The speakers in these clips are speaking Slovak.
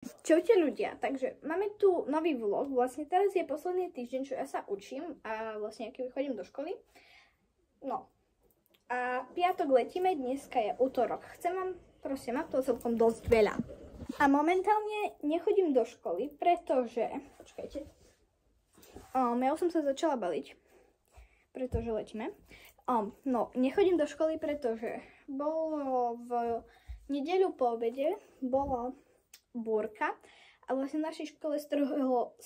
Čaute ľudia, takže máme tu nový vlog, vlastne teraz je posledný týždeň, čo ja sa učím a vlastne keď chodím do školy. No a piatok letíme, dneska je útorok. Chcem vám, prosím, mám to celkom dosť veľa. A momentálne nechodím do školy, pretože, počkajte, ja som sa začala baliť, pretože letíme. No, nechodím do školy, pretože bolo v nedeľu po obede, bola búrka a vlastne v našej škole strhlo,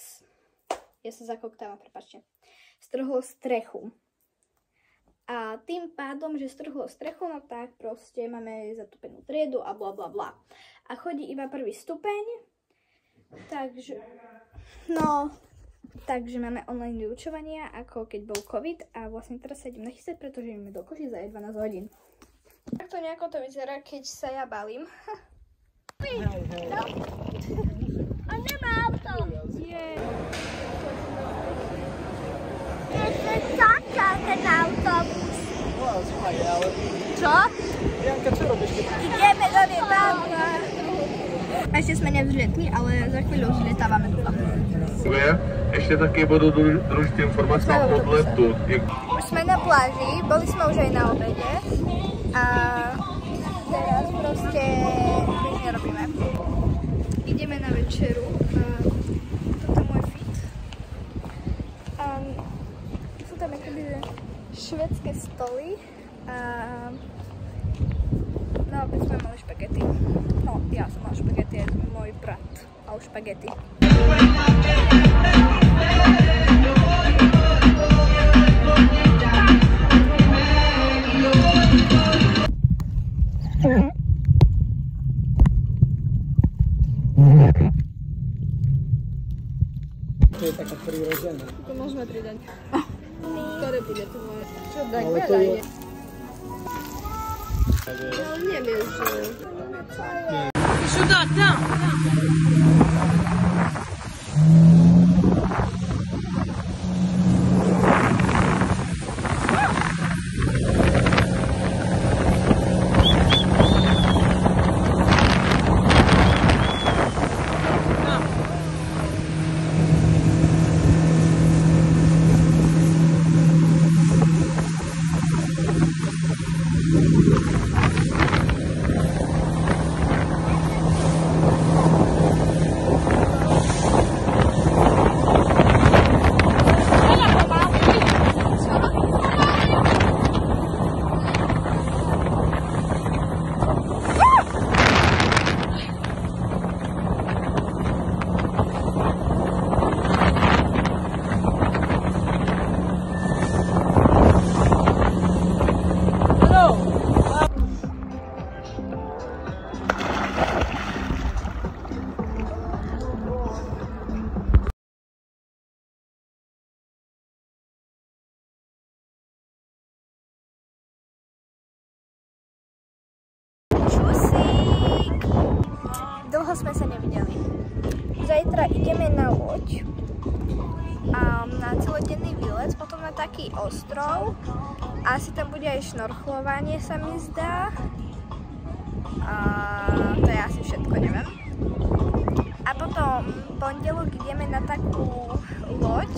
ja sa zakoktávam, prepáčte, strhlo strechu. A tým pádom, že strhlo strechu, no tak proste máme zatúpenú triedu a bla bla bla. A chodí iba prvý stupeň, takže, no, takže máme online vyučovania, ako keď bol COVID a vlastne teraz sa idem nachystať, pretože ideme do Košic za 12 hodín. Takto nejako to vyzerá, keď sa ja balím. No. A nemá auto. Je. Ešte čaká ten autobus. Čo? Janka, čo robíš? Ideme do Vietnamka. Ešte sme nevzletli, ale za chvíľu vzletávame tu. Ešte taky budú družiť informácie o odletu. Už sme na pláži, boli sme už aj na obede. A teraz proste nič nerobíme. Ideme na večeru. Toto je môj fit. Sú tam akoby švédske stoly. No opäť sme mali špagety. No, ja som mal špagety, a môj brat mal špagety. To je taká prirodzená. To môžeme pridať. Ktoré bude to moje? Čo dať Ale veľa to je... ide? Ale neviem, že... Сюда, там! Dlho sme sa nevideli. Zajtra ideme na loď a na celodenný výlet, potom na taký ostrov. Asi tam bude aj šnorchlovanie, sa mi zdá. A to je asi všetko, neviem. A potom pondelok ideme na takú loď,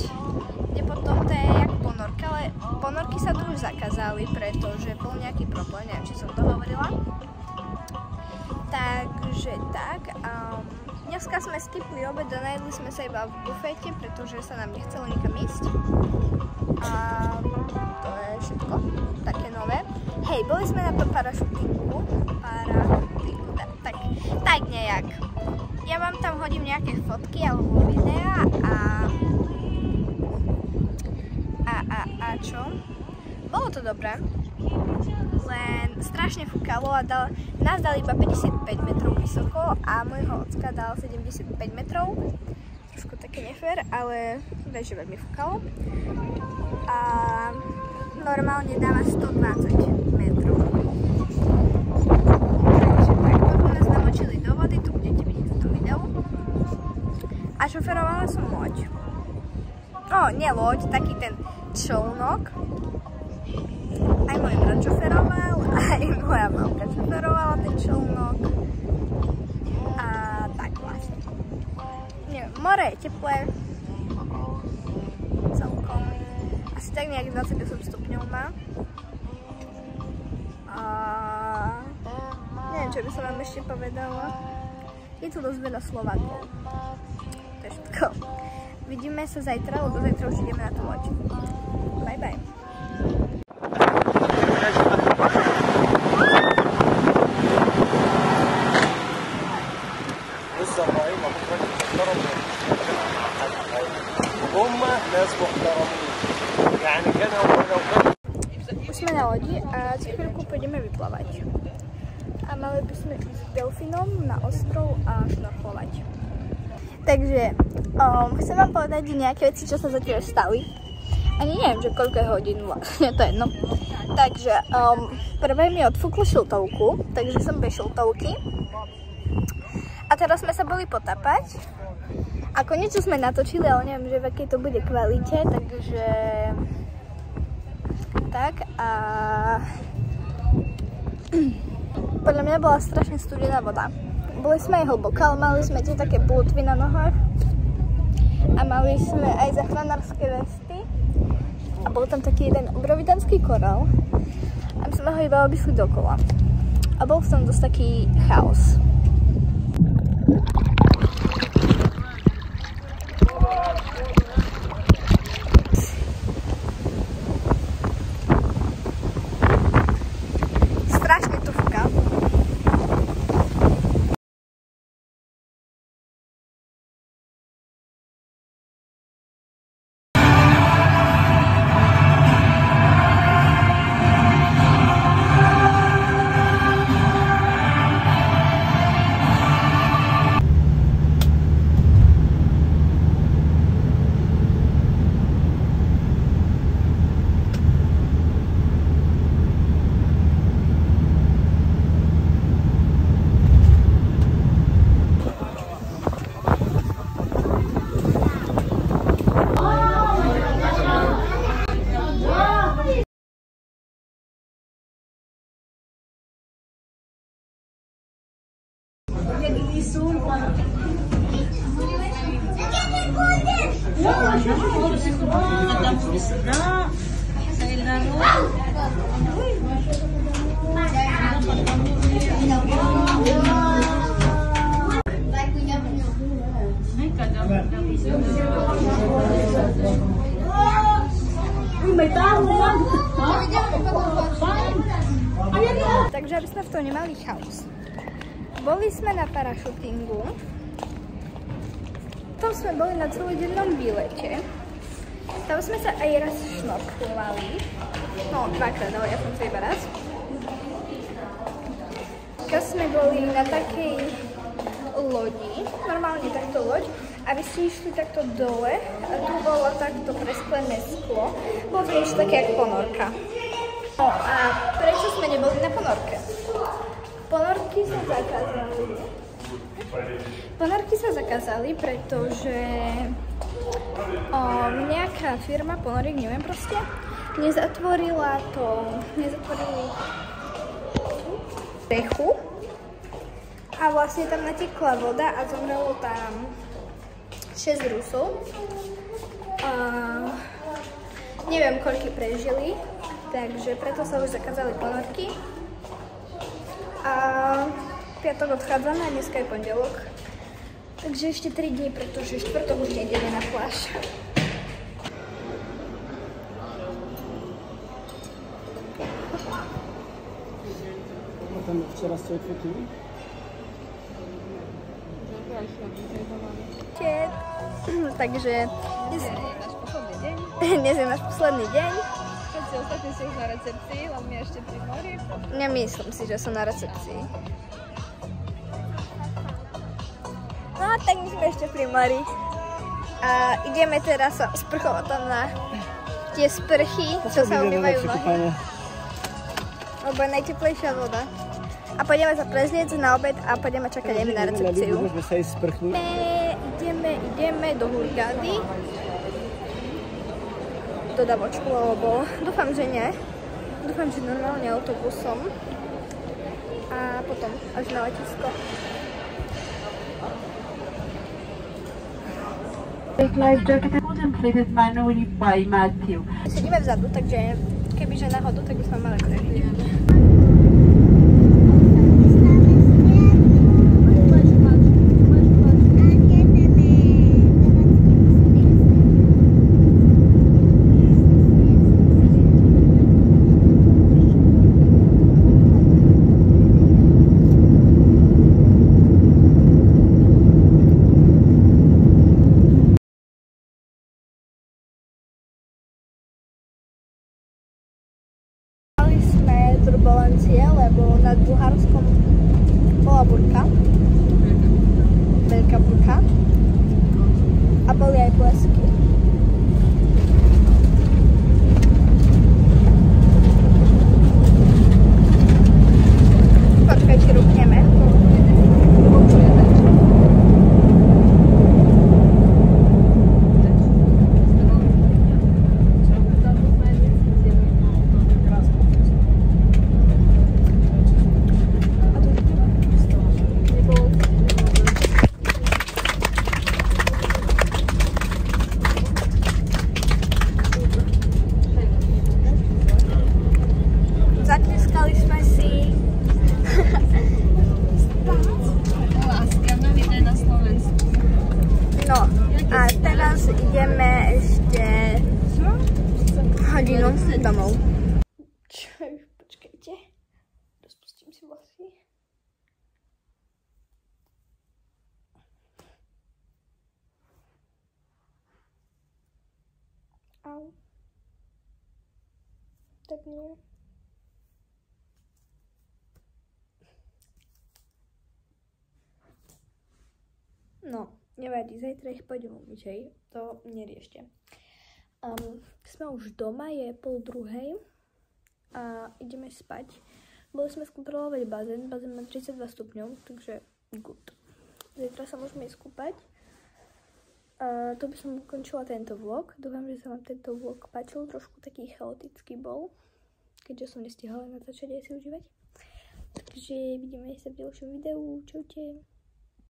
kde potom to je jak ponorka, ale ponorky sa tu už zakázali, pretože bol nejaký problém, neviem, či som to hovorila. Takže tak, dneska sme skipli obed a najedli sme sa iba v bufete, pretože sa nám nechcelo nikam ísť. A to je všetko, také nové. Hej, boli sme na parašutingu, tak nejak. Ja vám tam hodím nejaké fotky alebo videa a čo? Bolo to dobré. Len strašne fúkalo a nás dal iba 55 metrov vysoko a môjho ocka dal 75 metrov. Trošku také nefér, ale že veľmi fúkalo. A normálne dáva 120 metrov. Takže tak, potom nás namočili do vody, tu budete vidieť v tom videu. A šoferovala som loď. No, nie loď, taký ten člnok. Aj môj brat šoferoval, aj moja mamka šoferovala ten člnok. A tak vlastne. more je teplé. Celkom. Asi tak nejak 28 stupňov má. A neviem, čo by som vám ešte povedala. Je tu dosť veľa Slovákov. To je všetko. Vidíme sa zajtra, lebo zajtra už ideme na tú loď. Bye bye. Už sme na lodi a za chvíľku pôjdeme vyplávať. A mali by sme ísť s delfínom na ostrov a šnorchovať. Takže chcem vám povedať nejaké veci, čo sa zatiaľ stali. Ani neviem, že koľko je hodín vlastne, to je jedno. Takže prvé mi odfúklo šiltovku, takže som bez šiltovky. A teraz sme sa boli potapať. A konečne sme natočili, ale neviem, že v akej to bude kvalite, takže... Tak a... Podľa mňa bola strašne studená voda. Boli sme aj hlboko, ale mali sme tie také pútvy na nohách. A mali sme aj záchranárske vesty. A bol tam taký jeden obrovitanský korál. A my sme ho iba obišli dokola. A bol v tom dosť taký chaos. Takže aby sme v tom nemali chaos. Boli sme na parašutingu. Tam sme boli na celodennom výlete. Tam sme sa aj raz šnorklovali. No, dvakrát, ale ja som sa iba raz. Keď sme boli na takej lodi, normálne takto loď, a vy ste išli takto dole a tu bolo takto presklené sklo. Bolo to niečo také ako ponorka. No a prečo sme neboli na ponorke? Ponorky sa zakázali. Ponorky sa zakázali, pretože nejaká firma ponoriek, neviem proste, nezatvorili strechu a vlastne tam natekla voda a zomrelo tam 6 Rusov. Neviem, koľky prežili, takže preto sa už zakázali ponorky. A v piatok odchádzame a dneska je pondelok. Takže ešte 3 dní, pretože štvrtok už nejdeme na pláž. Tam včera ste odfotili? Takže dnes je náš posledný deň. Dnes je náš posledný deň. Všetci ostatní sú už na recepcii, len my ešte pri mori. Nemyslím si, že som na recepcii. No tak my sme ešte pri mori. A ideme teraz sa sprchovať tam na tie sprchy, čo sa umývajú nohy. Lebo je najteplejšia voda. A pôjdeme sa prezliecť na obed a pôjdeme čakať aj na recepciu. Môžeme sa ísť sprchnúť. Ideme do Hurgády. Do Davočku, alebo dúfam, že nie. Dúfam, že normálne autobusom. A potom až na letisko. Life jacket was inflated manually by Matthew. Sedíme vzadu, takže kebyže náhodou, tak by sme mali prehliť. Turbulencie, lebo nad Bulharskom bola burka, veľká burka a boli aj blesky. Počkaj, či rúkneme. Zatlieskali sme si. Láska, nový deň na Slovensku. No a teraz ideme ešte hodinu domov. Čo, počkajte. Rozpustím si vlasy. Au. Tak nie. No, nevadí, zajtra ich pôjdem umyť, hej, to neriešte. Sme už doma, je 12:30 a ideme spať. Boli sme skontrolovať bazén má 32 stupňov, takže good. Zajtra sa môžeme ísť kúpať. To by som ukončila tento vlog. Dúfam, že sa vám tento vlog páčil, trošku taký chaotický bol, keďže som nestihala natáčať aj si užívať. Takže vidíme sa v ďalšom videu, čaute.